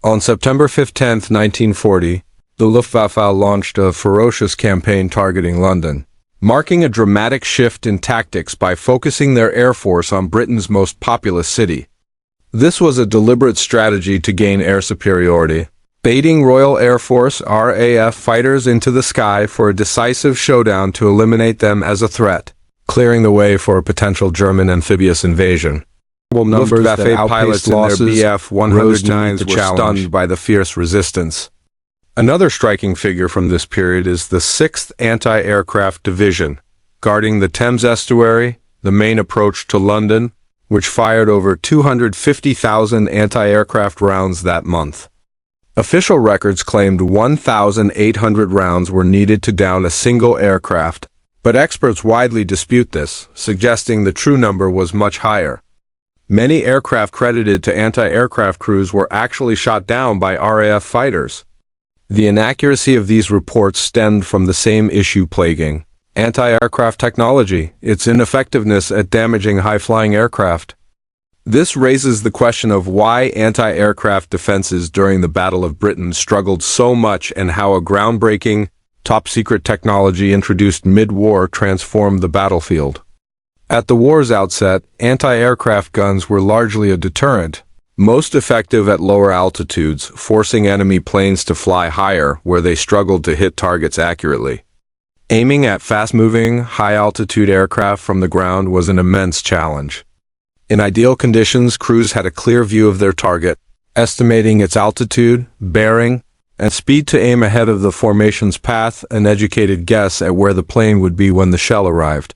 On September 15, 1940, the Luftwaffe launched a ferocious campaign targeting London, marking a dramatic shift in tactics by focusing their air force on Britain's most populous city. This was a deliberate strategy to gain air superiority, baiting Royal Air Force (RAF) fighters into the sky for a decisive showdown to eliminate them as a threat, clearing the way for a potential German amphibious invasion. Numbers Luftwaffe pilots in their Bf-109s were stunned by the fierce resistance. Another striking figure from this period is the 6th Anti-Aircraft Division, guarding the Thames estuary, the main approach to London, which fired over 250,000 anti-aircraft rounds that month. Official records claimed 1,800 rounds were needed to down a single aircraft, but experts widely dispute this, suggesting the true number was much higher. Many aircraft credited to anti-aircraft crews were actually shot down by RAF fighters. The inaccuracy of these reports stemmed from the same issue plaguing anti-aircraft technology, its ineffectiveness at damaging high-flying aircraft. This raises the question of why anti-aircraft defenses during the Battle of Britain struggled so much and how a groundbreaking, top-secret technology introduced mid-war transformed the battlefield. At the war's outset, anti-aircraft guns were largely a deterrent, most effective at lower altitudes, forcing enemy planes to fly higher where they struggled to hit targets accurately. Aiming at fast-moving, high-altitude aircraft from the ground was an immense challenge. In ideal conditions, crews had a clear view of their target, estimating its altitude, bearing, and speed to aim ahead of the formation's path, an educated guess at where the plane would be when the shell arrived.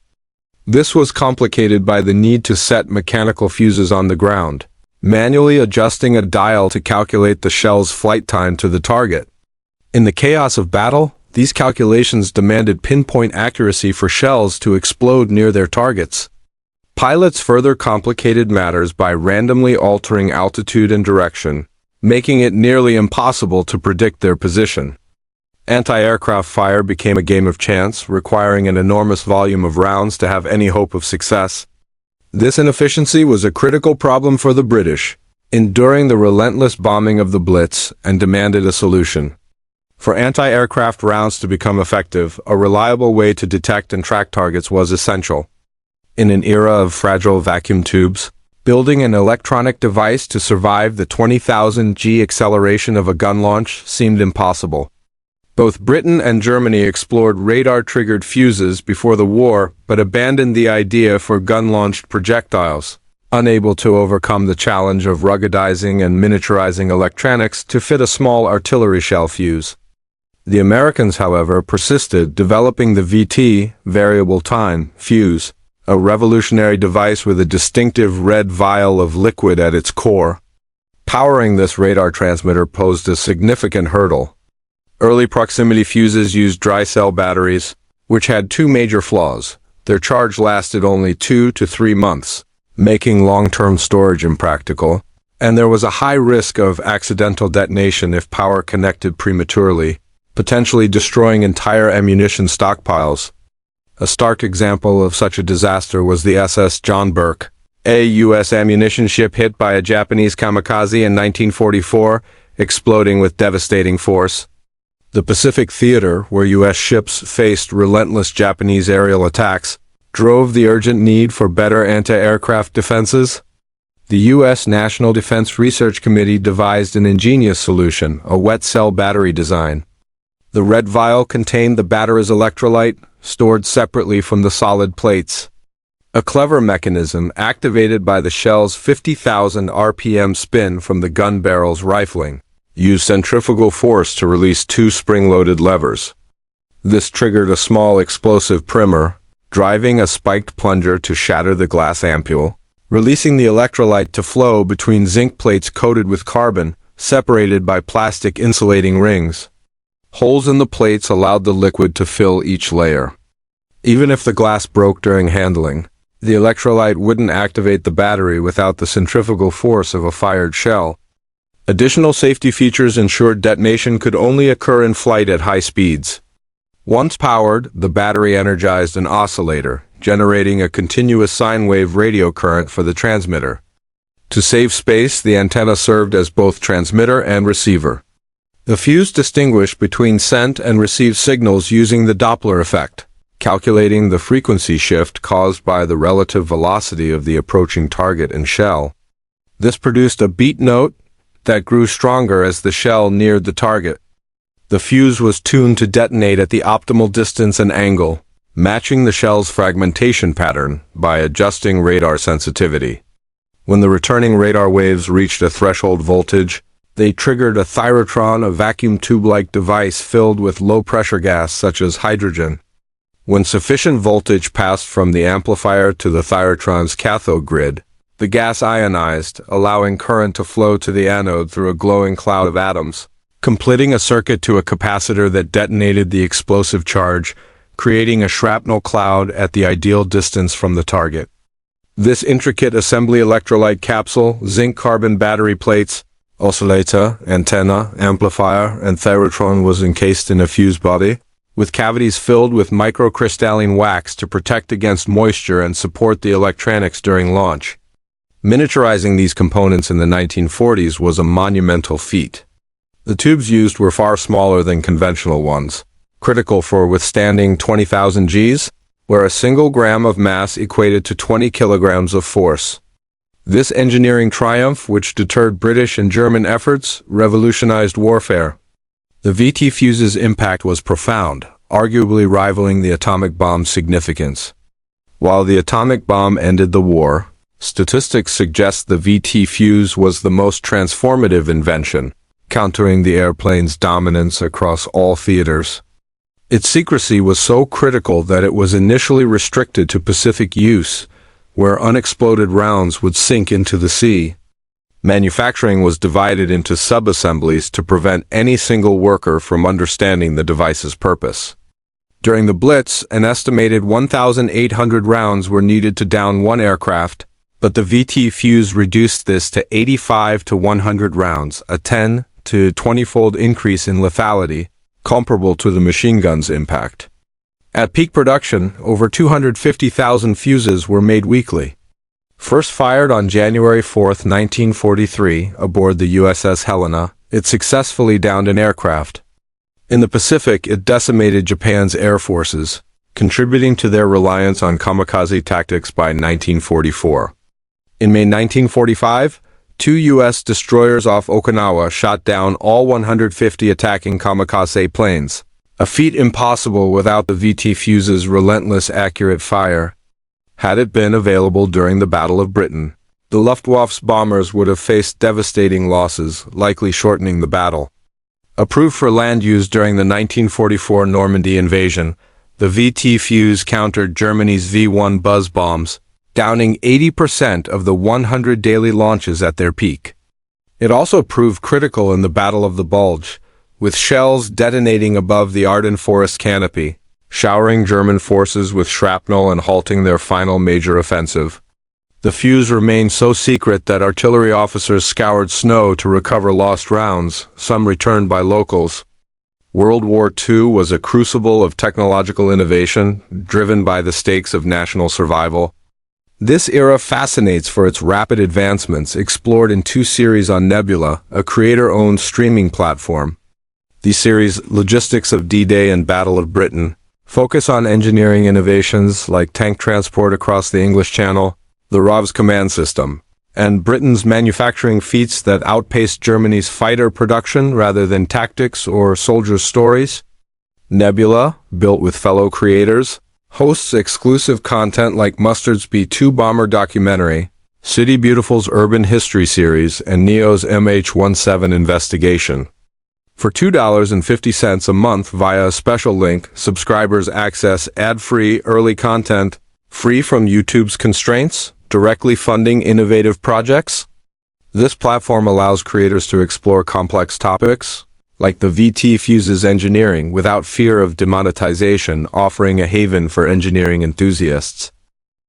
This was complicated by the need to set mechanical fuses on the ground, manually adjusting a dial to calculate the shell's flight time to the target. In the chaos of battle, these calculations demanded pinpoint accuracy for shells to explode near their targets. Pilots further complicated matters by randomly altering altitude and direction, making it nearly impossible to predict their position. Anti-aircraft fire became a game of chance, requiring an enormous volume of rounds to have any hope of success. This inefficiency was a critical problem for the British, enduring the relentless bombing of the Blitz, and demanded a solution. For anti-aircraft rounds to become effective, a reliable way to detect and track targets was essential. In an era of fragile vacuum tubes, building an electronic device to survive the 20,000 G acceleration of a gun launch seemed impossible. Both Britain and Germany explored radar-triggered fuses before the war, but abandoned the idea for gun-launched projectiles, unable to overcome the challenge of ruggedizing and miniaturizing electronics to fit a small artillery shell fuse. The Americans, however, persisted, developing the VT, variable time, fuse, a revolutionary device with a distinctive red vial of liquid at its core. Powering this radar transmitter posed a significant hurdle. Early proximity fuses used dry cell batteries, which had two major flaws. Their charge lasted only 2 to 3 months, making long-term storage impractical, and there was a high risk of accidental detonation if power connected prematurely, potentially destroying entire ammunition stockpiles. A stark example of such a disaster was the SS John Burke, a U.S. ammunition ship hit by a Japanese kamikaze in 1944, exploding with devastating force. The Pacific Theater, where U.S. ships faced relentless Japanese aerial attacks, drove the urgent need for better anti-aircraft defenses. The U.S. National Defense Research Committee devised an ingenious solution, a wet cell battery design. The red vial contained the battery's electrolyte, stored separately from the solid plates. A clever mechanism activated by the shell's 50,000 RPM spin from the gun barrel's rifling used centrifugal force to release 2 spring-loaded levers. This triggered a small explosive primer, driving a spiked plunger to shatter the glass ampule, releasing the electrolyte to flow between zinc plates coated with carbon, separated by plastic insulating rings. Holes in the plates allowed the liquid to fill each layer. Even if the glass broke during handling, the electrolyte wouldn't activate the battery without the centrifugal force of a fired shell. Additional safety features ensured detonation could only occur in flight at high speeds. Once powered, the battery energized an oscillator, generating a continuous sine wave radio current for the transmitter. To save space, the antenna served as both transmitter and receiver. The fuse distinguished between sent and received signals using the Doppler effect, calculating the frequency shift caused by the relative velocity of the approaching target and shell. This produced a beat note that grew stronger as the shell neared the target. The fuse was tuned to detonate at the optimal distance and angle, matching the shell's fragmentation pattern by adjusting radar sensitivity. When the returning radar waves reached a threshold voltage, they triggered a thyrotron, a vacuum tube-like device filled with low-pressure gas such as hydrogen. When sufficient voltage passed from the amplifier to the thyrotron's cathode grid, the gas ionized, allowing current to flow to the anode through a glowing cloud of atoms, completing a circuit to a capacitor that detonated the explosive charge, creating a shrapnel cloud at the ideal distance from the target. This intricate assembly electrolyte capsule, zinc-carbon battery plates, oscillator, antenna, amplifier, and thyrotron was encased in a fuse body, with cavities filled with microcrystalline wax to protect against moisture and support the electronics during launch. Miniaturizing these components in the 1940s was a monumental feat. The tubes used were far smaller than conventional ones, critical for withstanding 20,000 Gs, where a single gram of mass equated to 20 kilograms of force. This engineering triumph, which deterred British and German efforts, revolutionized warfare. The VT fuse's impact was profound, arguably rivaling the atomic bomb's significance. While the atomic bomb ended the war, statistics suggest the VT fuse was the most transformative invention, countering the airplane's dominance across all theaters. Its secrecy was so critical that it was initially restricted to Pacific use, where unexploded rounds would sink into the sea. Manufacturing was divided into sub-assemblies to prevent any single worker from understanding the device's purpose. During the Blitz, an estimated 1,800 rounds were needed to down one aircraft, but the VT fuse reduced this to 85 to 100 rounds, a 10 to 20-fold increase in lethality, comparable to the machine gun's impact. At peak production, over 250,000 fuses were made weekly. First fired on January 4, 1943, aboard the USS Helena, it successfully downed an aircraft. In the Pacific, it decimated Japan's air forces, contributing to their reliance on kamikaze tactics by 1944. In May 1945, 2 U.S. destroyers off Okinawa shot down all 150 attacking kamikaze planes, a feat impossible without the VT fuse's relentless accurate fire. Had it been available during the Battle of Britain, the Luftwaffe's bombers would have faced devastating losses, likely shortening the battle. Approved for land use during the 1944 Normandy invasion, the VT fuse countered Germany's V-1 buzz bombs, downing 80% of the 100 daily launches at their peak. It also proved critical in the Battle of the Bulge, with shells detonating above the Ardennes forest canopy, showering German forces with shrapnel and halting their final major offensive. The fuse remained so secret that artillery officers scoured snow to recover lost rounds, some returned by locals. World War II was a crucible of technological innovation, driven by the stakes of national survival. This era fascinates for its rapid advancements, explored in 2 series on Nebula, a creator-owned streaming platform. These series, Logistics of D-Day and Battle of Britain, focus on engineering innovations like tank transport across the English Channel, the RAV's command system, and Britain's manufacturing feats that outpaced Germany's fighter production rather than tactics or soldiers' stories. Nebula, built with fellow creators, hosts exclusive content like Mustard's B-2 bomber documentary, City Beautiful's urban history series, and Neo's MH17 investigation. For $2.50 a month via a special link, subscribers access ad-free early content, free from YouTube's constraints, directly funding innovative projects. This platform allows creators to explore complex topics, like the VT fuse's engineering, without fear of demonetization, offering a haven for engineering enthusiasts.